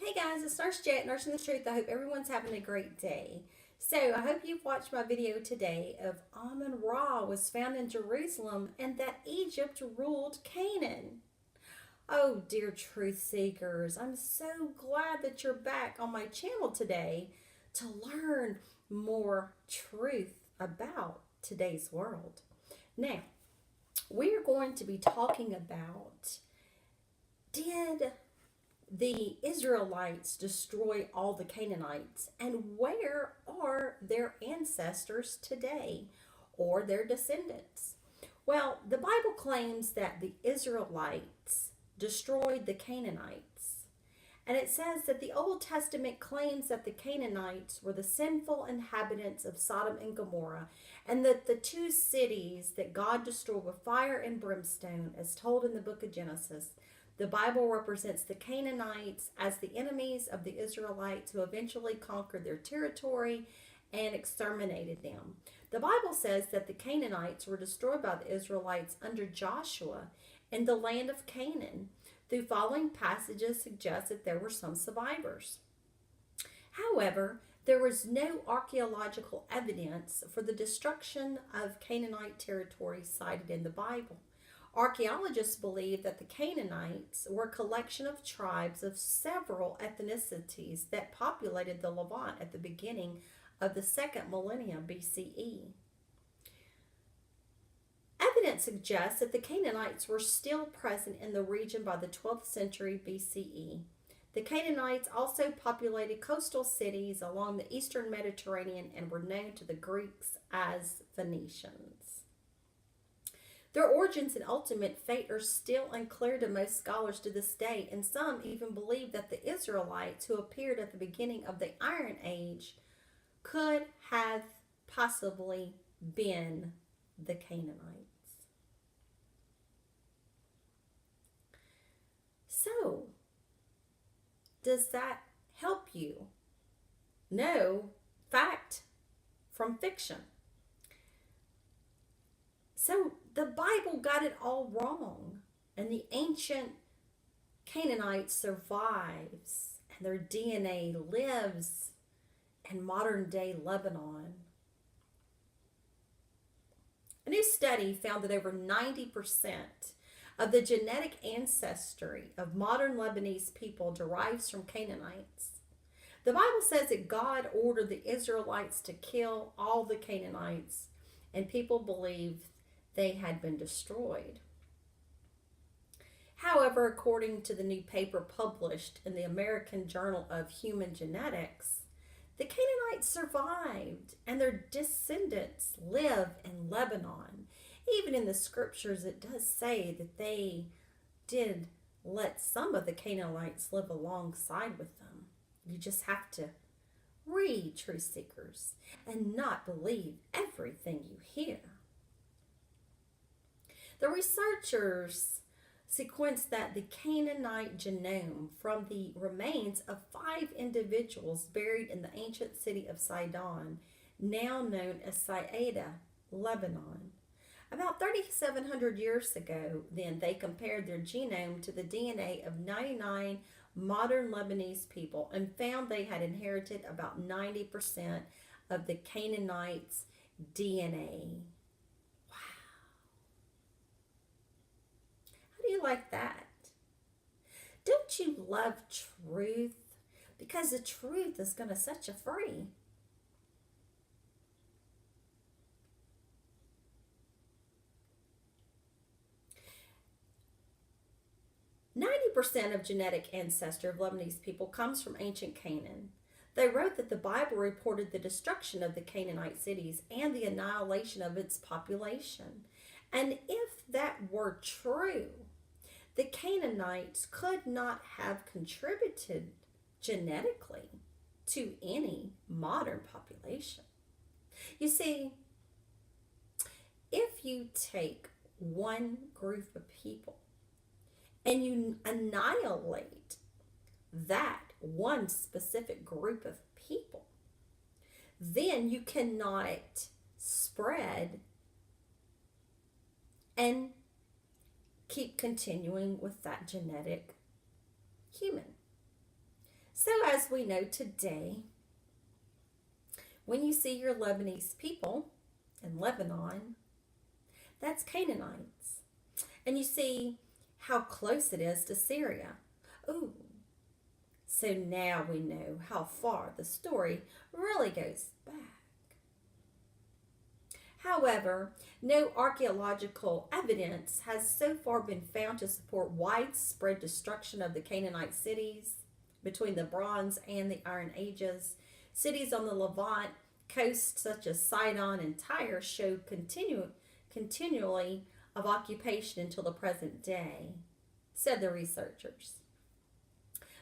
Hey guys, it's Nurse Jet, Nursing the Truth. I hope everyone's having a great day. So, I hope you've watched my video today of Amun-Ra was found in Jerusalem and that Egypt ruled Canaan. Oh, dear truth seekers, I'm so glad that you're back on my channel today to learn more truth about today's world. Now, we're going to be talking about, did the Israelites destroy all the Canaanites, and where are their ancestors today or their descendants? Well, the Bible claims that the Israelites destroyed the Canaanites, and it says that the Old Testament claims that the Canaanites were the sinful inhabitants of Sodom and Gomorrah, and that the two cities that God destroyed with fire and brimstone, as told in the book of Genesis, the Bible represents the Canaanites as the enemies of the Israelites who eventually conquered their territory and exterminated them. The Bible says that the Canaanites were destroyed by the Israelites under Joshua in the land of Canaan. The following passages suggest that there were some survivors. However, there was no archaeological evidence for the destruction of Canaanite territory cited in the Bible. Archaeologists believe that the Canaanites were a collection of tribes of several ethnicities that populated the Levant at the beginning of the second millennium BCE. Evidence suggests that the Canaanites were still present in the region by the 12th century BCE. The Canaanites also populated coastal cities along the eastern Mediterranean and were known to the Greeks as Phoenicians. Their origins and ultimate fate are still unclear to most scholars to this day, and some even believe that the Israelites who appeared at the beginning of the Iron Age could have possibly been the Canaanites. So, does that help you know fact from fiction? So the Bible got it all wrong, and the ancient Canaanites survives, and their DNA lives in modern day Lebanon. A new study found that over 90% of the genetic ancestry of modern Lebanese people derives from Canaanites. The Bible says that God ordered the Israelites to kill all the Canaanites, and people believe they had been destroyed. However, according to the new paper published in the American Journal of Human Genetics, the Canaanites survived and their descendants live in Lebanon. Even in the scriptures, it does say that they did let some of the Canaanites live alongside with them. You just have to read, truth seekers, and not believe everything you hear. The researchers sequenced that the Canaanite genome from the remains of 5 individuals buried in the ancient city of Sidon, now known as Saida, Lebanon. About 3,700 years ago, then, they compared their genome to the DNA of 99 modern Lebanese people and found they had inherited about 90% of the Canaanites' DNA. Do you like that? Don't you love truth? Because the truth is going to set you free. % of genetic ancestry of Lebanese people comes from ancient Canaan. They wrote that the Bible reported the destruction of the Canaanite cities and the annihilation of its population. And if that were true, the Canaanites could not have contributed genetically to any modern population. You see, if you take one group of people and you annihilate that one specific group of people, then you cannot spread and keep continuing with that genetic human. So, as we know today, when you see your Lebanese people in Lebanon, that's Canaanites. And you see how close it is to Syria. Ooh, so now we know how far the story really goes back. However, no archaeological evidence has so far been found to support widespread destruction of the Canaanite cities between the Bronze and the Iron Ages. Cities on the Levant coast, such as Sidon and Tyre, show continually of occupation until the present day, said the researchers.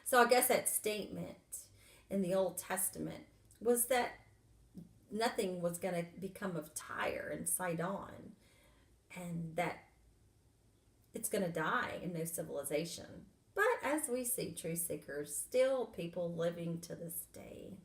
So I guess that statement in the Old Testament was that nothing was going to become of Tyre and Sidon, and that it's going to die in no civilization. But as we see, truth seekers, still people living to this day.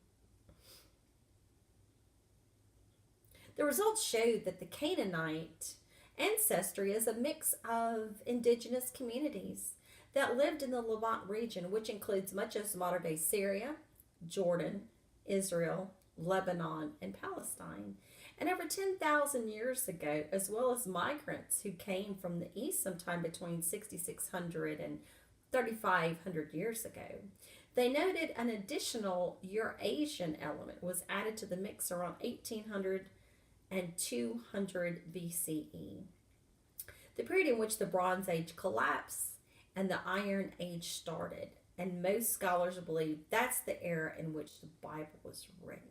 The results showed that the Canaanite ancestry is a mix of indigenous communities that lived in the Levant region, which includes much of modern day Syria, Jordan, Israel, Lebanon, and Palestine. And over 10,000 years ago, as well as migrants who came from the east sometime between 6,600 and 3,500 years ago. They noted an additional Eurasian element was added to the mix around 1800 and 200 BCE, the period in which the Bronze Age collapsed and the Iron Age started. And most scholars believe that's the era in which the Bible was written.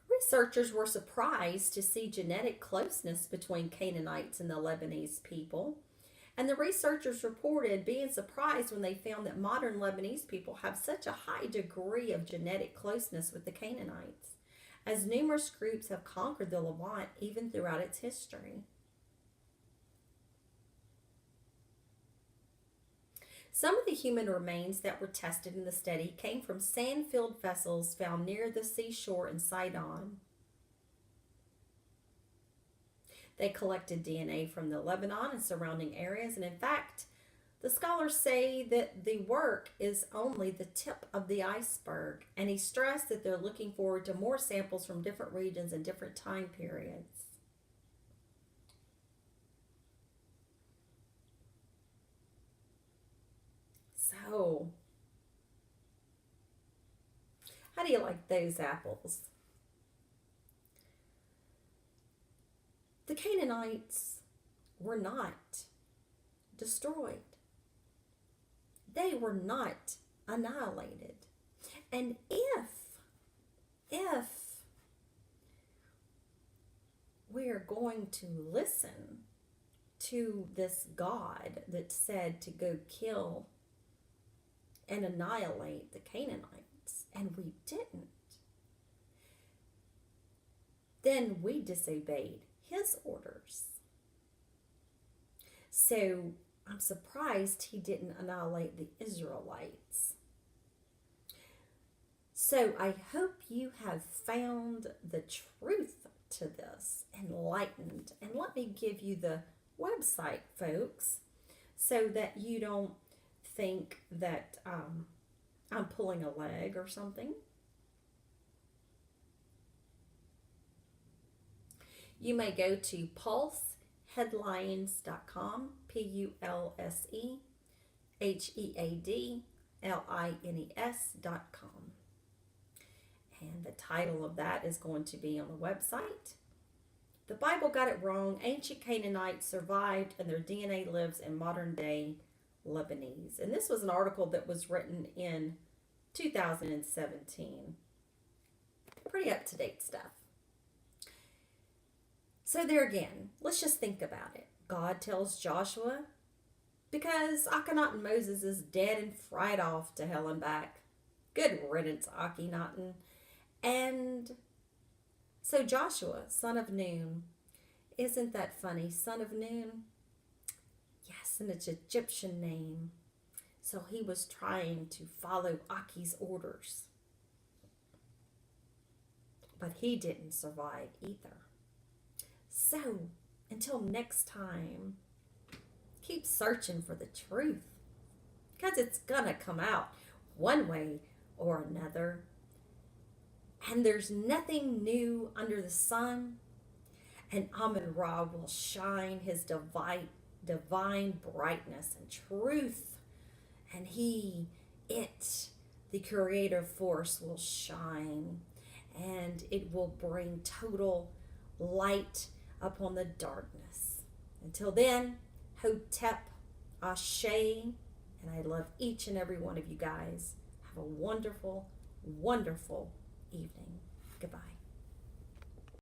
Researchers were surprised to see genetic closeness between Canaanites and the Lebanese people. And the researchers reported being surprised when they found that modern Lebanese people have such a high degree of genetic closeness with the Canaanites, as numerous groups have conquered the Levant even throughout its history. Some of the human remains that were tested in the study came from sand-filled vessels found near the seashore in Sidon. They collected DNA from the Lebanon and surrounding areas, and in fact, the scholars say that the work is only the tip of the iceberg, and he stressed that they're looking forward to more samples from different regions and different time periods. So, how do you like those apples? The Canaanites were not destroyed. They were not annihilated. And if we are going to listen to this God that said to go kill and annihilate the Canaanites, and we didn't, then we disobeyed his orders. So I'm surprised he didn't annihilate the Israelites. So I hope you have found the truth to this, enlightened. And let me give you the website, folks, so that you don't think that I'm pulling a leg or something. You may go to pulseheadlines.com, pulseheadlines.com. And the title of that is going to be on the website. The Bible got it wrong. Ancient Canaanites survived and their DNA lives in modern day Lebanese. And this was an article that was written in 2017. Pretty up-to-date stuff. So there again, let's just think about it. God tells Joshua, because Akhenaten Moses is dead and fried off to hell and back. Good riddance, Akhenaten. And so Joshua, son of Nun, isn't that funny? Son of Nun? Yes, and it's an Egyptian name. So he was trying to follow Aki's orders. But he didn't survive either. So, until next time, keep searching for the truth because it's gonna come out one way or another. And there's nothing new under the sun. And Amun Ra will shine his divine brightness and truth. And the creative force, will shine. And it will bring total light upon the darkness. Until then, Hotep, Ashe, and I love each and every one of you guys. Have a wonderful, wonderful evening. Goodbye.